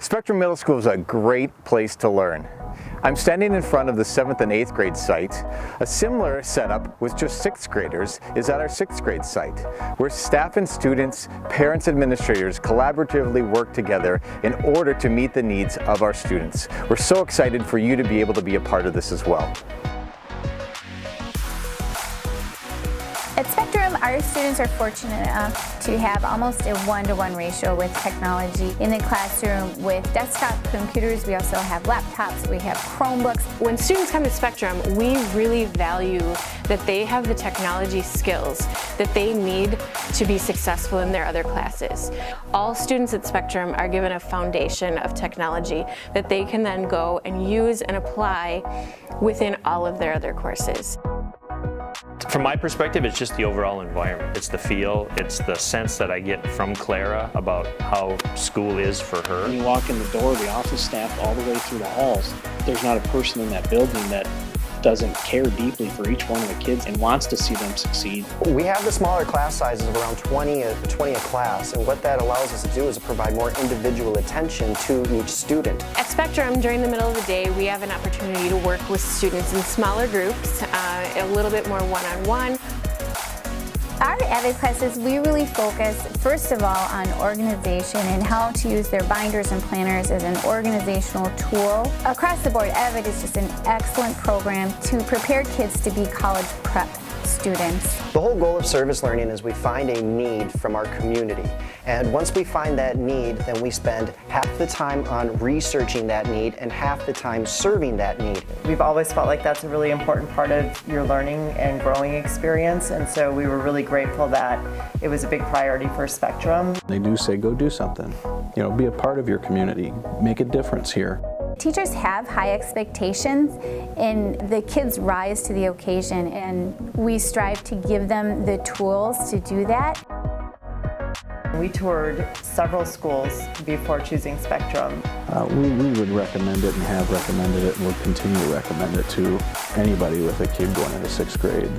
Spectrum Middle School is a great place to learn. I'm standing in front of the 7th and 8th grade site. A similar setup with just 6th graders is at our 6th grade site, where staff and students, parents, administrators collaboratively work together in order to meet the needs of our students. We're so excited for you to be able to be a part of this as well. At Spectrum, our students are fortunate enough to have almost a one-to-one ratio with technology in the classroom. With desktop computers, we also have laptops, we have Chromebooks. When students come to Spectrum, we really value that they have the technology skills that they need to be successful in their other classes. All students at Spectrum are given a foundation of technology that they can then go and use and apply within all of their other courses. From my perspective, it's just the overall environment. It's the feel, it's the sense that I get from Clara about how school is for her. When you walk in the door, the office staff all the way through the halls, there's not a person in that building that doesn't care deeply for each one of the kids and wants to see them succeed. We have the smaller class sizes of around 20 a class, and what that allows us to do is to provide more individual attention to each student. At Spectrum, during the middle of the day, we have an opportunity to work with students in smaller groups, a little bit more one-on-one. Our Avid classes, we really focus, first of all, on organization and how to use their binders and planners as an organizational tool. Across the board, Avid is just an excellent program to prepare kids to be college prep students. The whole goal of service learning is we find a need from our community, and once we find that need, then we spend half the time on researching that need and half the time serving that need. We've always felt like that's a really important part of your learning and growing experience, and so we were really grateful that it was a big priority for Spectrum. They do say go do something, be a part of your community, make a difference here. Teachers have high expectations and the kids rise to the occasion, and we strive to give them the tools to do that. We toured several schools before choosing Spectrum. We would recommend it and have recommended it and would continue to recommend it to anybody with a kid going into 6th grade.